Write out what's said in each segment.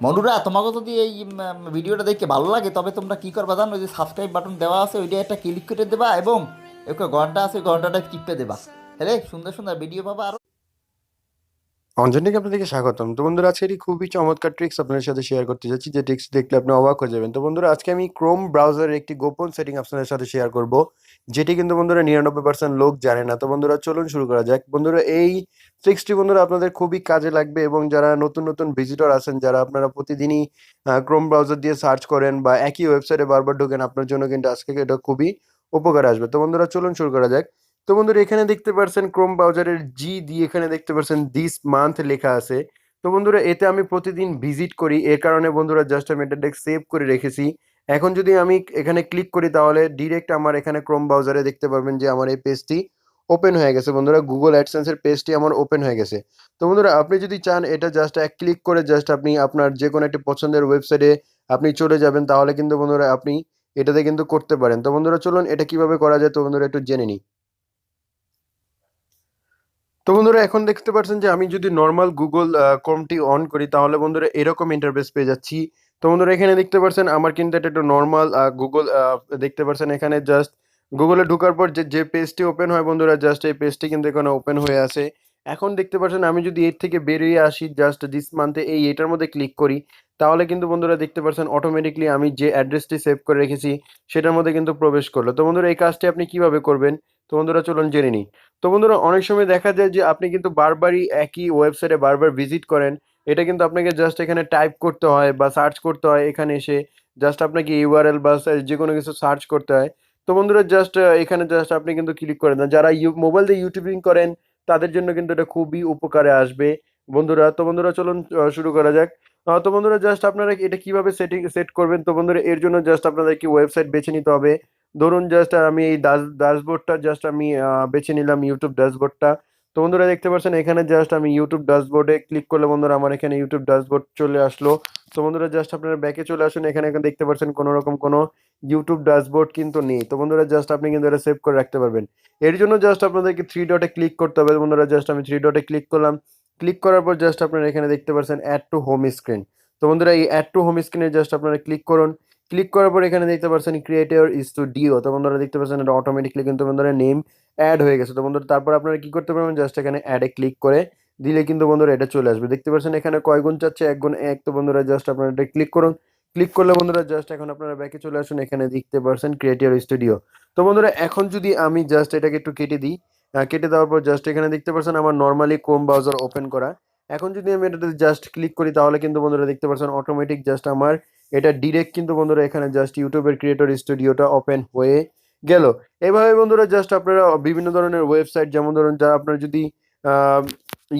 বন্ধুরা তোমাকে যদি এই ভিডিওটা দেখে ভালো লাগে তবে তোমরা কি করবা জানো, ওই যে সাবস্ক্রাইব বাটন দেওয়া আছে ওইটা একটা ক্লিক করে দেবা এবং একটা ঘন্টা আছে ঘন্টাটা টিপে দেবা। তাহলে সুন্দর সুন্দর ভিডিও পাবা। আর অঞ্জনকে আপনাদেরকে স্বাগতম। তো বন্ধুরা, আজকে একটি খুবই চমৎকার ট্রিক্স আপনাদের সাথে শেয়ার করতে যাচ্ছি, যে ট্রিক্স দেখলে আপনি অবাক হয়ে যাবেন। তো বন্ধুরা, আজকে আমি ক্রোম ব্রাউজারের একটি গোপন সেটিং আপনাদের সাথে শেয়ার করব, যেটি কিন্তু বন্ধুরা 99% লোক জানে না। তো বন্ধুরা, চলুন শুরু করা যাক। বন্ধুরা, এই ট্রিক্সটি বন্ধুরা আপনাদের খুবই কাজে লাগবে, এবং যারা নতুন নতুন ভিজিটর আছেন, যারা আপনারা প্রতিদিনই ক্রোম ব্রাউজার দিয়ে সার্চ করেন বা একই ওয়েবসাইটে বারবার ঢোকেন, আপনার জন্য কিন্তু আজকে এটা খুবই উপকারে আসবে। তো বন্ধুরা, চলুন শুরু করা যাক। তো বন্ধুরা, এখানে দেখতে পাচ্ছেন ক্রোম ব্রাউজারের জি দিয়ে এখানে দেখতে পাচ্ছেন দিস মান্থ লেখা আছে। তো বন্ধুরা, এতে আমি প্রতিদিন ভিজিট করি, এর কারণে বন্ধুরা জাস্ট আমি এটা সেভ করে রেখেছি। এখন যদি আমি এখানে ক্লিক করি তাহলে ডিরেক্ট আমার এখানে ক্রোম ব্রাউজারে দেখতে পারবেন যে আমার এই পেজটি ওপেন হয়ে গেছে। বন্ধুরা, গুগল অ্যাডসেন্সের পেজটি আমার ওপেন হয়ে গেছে। তো বন্ধুরা, আপনি যদি চান এটা জাস্ট এক ক্লিক করে জাস্ট আপনি আপনার যে কোনো একটি পছন্দের ওয়েবসাইটে আপনি চলে যাবেন, তাহলে কিন্তু বন্ধুরা আপনি এটাতে কিন্তু করতে পারেন। তো বন্ধুরা, চলুন এটা কিভাবে করা যায় তো বন্ধুরা একটু জেনে নিই। তো বন্ধুরা, এখন দেখতে পাচ্ছেন যে আমি যদি নর্মাল গুগল ক্রোমটি অন করি তাহলে বন্ধুরা এরকম ইন্টারফেস পেয়ে যাচ্ছি। তো বন্ধুরা, এখানে দেখতে পাচ্ছেন আমার কিন্তু এটা একটু নর্মাল গুগল দেখতে পাচ্ছেন এখানে জাস্ট গুগলে ঢোকার পর যে যে পেজটি ওপেন হয় বন্ধুরা, জাস্ট এই পেজটি কিন্তু এখানে ওপেন হয়ে আছে। এখন দেখতে পাচ্ছেন আমি যদি এর থেকে বেরিয়ে আসি, জাস্ট দিস মান্থে এটার মধ্যে ক্লিক করি, তাহলে কিন্তু বন্ধুরা দেখতে পাচ্ছেন অটোমেটিকলি আমি যে অ্যাড্রেসটি সেভ করে রেখেছি সেটার মধ্যে কিন্তু প্রবেশ করলো। তো বন্ধুরা, এই কাজটি আপনি কিভাবে করবেন তো বন্ধুরা চলুন জেনে নিই। তো বন্ধুরা, অনেক সময় দেখা যায় যে আপনি কিন্তু বারবারই একই ওয়েবসাইটে বারবার ভিজিট করেন। এটা কিন্তু আপনাকে জাস্ট এখানে টাইপ করতে হয় বা সার্চ করতে হয়, এখানে এসে জাস্ট আপনাকে ইউআরএল বা যে কোনো কিছু সার্চ করতে হয়। তো বন্ধুরা, জাস্ট এখানে জাস্ট আপনি কিন্তু ক্লিক করেন না। যারা মোবাইল দিয়ে ইউটিউবিং করেন তাদের জন্য কিন্তু এটা খুবই উপকারে আসবে বন্ধুরা। তো বন্ধুরা, চলুন শুরু করা যাক। তো বন্ধুরা, জাস্ট আপনারা এটা কিভাবে সেট করবেন তো বন্ধুরা, এর জন্য জাস্ট আপনাদেরকে ওয়েবসাইট বেছে নিতে হবে। ধরুন জাস্ট আমি এই ড্যাশবোর্ডটা জাস্ট আমি বেছে নিলাম, ইউটিউব ড্যাশবোর্ডটা। তো বন্ধুরা, দেখতে পাচ্ছেন এখানে জাস্ট আমি ইউটিউব ড্যাশবোর্ডে ক্লিক করলে বন্ধুরা আমার এখানে ইউটিউব ড্যাশবোর্ড চলে আসলো। তো বন্ধুরা, জাস্ট আপনারা ব্যাকে চলে আসুন। এখানে এখানে দেখতে পাচ্ছেন কোনো রকম কোনো ইউটিউব ড্যাশবোর্ড কিন্তু নেই। তো বন্ধুরা, জাস্ট আপনি কিন্তু এটা সেভ করে রাখতে পারবেন। এর জন্য জাস্ট আপনাদেরকে থ্রি ডটে ক্লিক করতে হবে বন্ধুরা। জাস্ট আমি থ্রি ডটে ক্লিক করলাম। ক্লিক করার পর জাস্ট আপনারা এখানে দেখতে পাচ্ছেন অ্যাড টু হোম স্ক্রিন। তো বন্ধুরা, এই অ্যাড টু হোম স্ক্রিনে জাস্ট আপনারা ক্লিক করুন। ক্লিক করার পর এখানে দেখতে পাচ্ছেন ক্রিয়েটর স্টুডিও। তো বন্ধুরা, দেখতে পাচ্ছেন এটা অটোমেটিকলি কিন্তু বন্ধুরা নেম অ্যাড হয়ে গেছে। তো বন্ধুরা, তারপর আপনারা কি করতে পারবেন, জাস্ট এখানে অ্যাডে ক্লিক করে দিলে কিন্তু বন্ধুরা এটা চলে আসবে। দেখতে পাচ্ছেন এখানে কয় গুণ চাচ্ছে, 1 গুণ 1। তো বন্ধুরা, জাস্ট আপনারা এটা ক্লিক করুন। ক্লিক করলে বন্ধুরা জাস্ট এখন আপনারা ব্যাকে চলে আসুন। এখানে দেখতে পাচ্ছেন ক্রিয়েটর স্টুডিও। তো বন্ধুরা, এখন যদি আমি জাস্ট এটাকে একটু কেটে দিই, কেটে দেওয়ার পর জাস্ট এখানে দেখতে পাচ্ছেন আমার নর্মালি ক্রোম ব্রাউজার ওপেন করা। এখন যদি আমি এটাতে জাস্ট ক্লিক করি তাহলে কিন্তু বন্ধুরা দেখতে পাচ্ছেন অটোমেটিক জাস্ট আমার এটা ডিরেক্ট কিন্তু বন্ধুরা এখানে জাস্ট ইউটিউবের ক্রিয়েটর স্টুডিওটা ওপেন হয়ে গেল। এভাবে বন্ধুরা জাস্ট আপনারা বিভিন্ন ধরনের ওয়েবসাইট, যেমন ধরুন যারা আপনারা যদি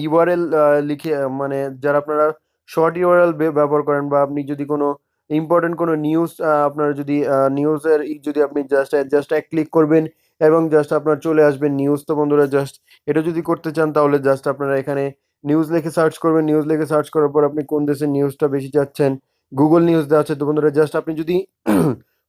ইউআরএল লিখে মানে যারা আপনারা শর্ট ইউআরএল ব্যবহার করেন, বা আপনি যদি কোনো ইম্পর্টেন্ট কোনো নিউজ আপনার যদি নিউজের যদি আপনি জাস্ট জাস্ট এক ক্লিক করবেন এবং জাস্ট আপনার চলে আসবেন নিউজ। তো বন্ধুরা, জাস্ট এটা যদি করতে চান তাহলে জাস্ট আপনারা এখানে নিউজ লিখে সার্চ করবেন। নিউজ লিখে সার্চ করার পর আপনি কোন দেশের নিউজটা বেশি চাচ্ছেন, গুগল নিউজ দেওয়া আছে। তো বন্ধুরা, জাস্ট আপনি যদি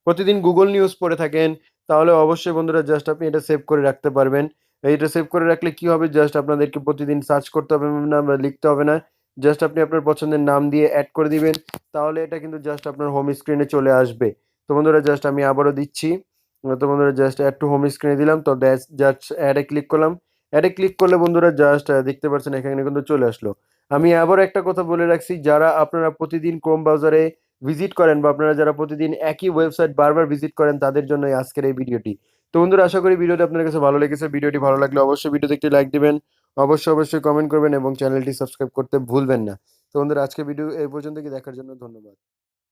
প্রতিদিন গুগল নিউজ পড়ে থাকেন তাহলে অবশ্যই বন্ধুরা জাস্ট আপনি এটা সেভ করে রাখতে পারবেন। এইটা সেভ করে রাখলে কি হবে, জাস্ট আপনাদেরকে প্রতিদিন সার্চ করতে হবে না বা লিখতে হবে না। জাস্ট আপনি আপনার পছন্দের নাম দিয়ে অ্যাড করে দিবেন, তাহলে এটা কিন্তু জাস্ট আপনার হোম স্ক্রিনে চলে আসবে। তো বন্ধুরা, জাস্ট আমি আবারও দিচ্ছি। তো বন্ধুরা, জাস্ট অ্যাড টু হোম স্ক্রিনে দিলাম। তো জাস্ট অ্যাডে ক্লিক করলাম। অ্যাডে ক্লিক করলে বন্ধুরা জাস্ট দেখতে পাচ্ছেন এখানে কিন্তু চলে আসলো। আমি আবার একটা কথা বলে রাখছি, যারা আপনারা প্রতিদিন ক্রোম ব্রাউজারে ভিজিট করেন বা আপনারা যারা প্রতিদিন একই ওয়েবসাইট বারবার ভিজিট করেন তাদের জন্য আজকের এই ভিডিওটি। তো বন্ধুরা, আশা করি ভিডিওটি আপনার কাছে ভালো লেগেছে। ভিডিওটি ভালো লাগলে অবশ্যই ভিডিওতে একটি লাইক দিবেন, অবশ্যই কমেন্ট করবেন এবং চ্যানেলটি সাবস্ক্রাইব করতে ভুলবেন না। তো বন্ধুরা, আজকে ভিডিও এই পর্যন্ত, কি দেখার জন্য ধন্যবাদ।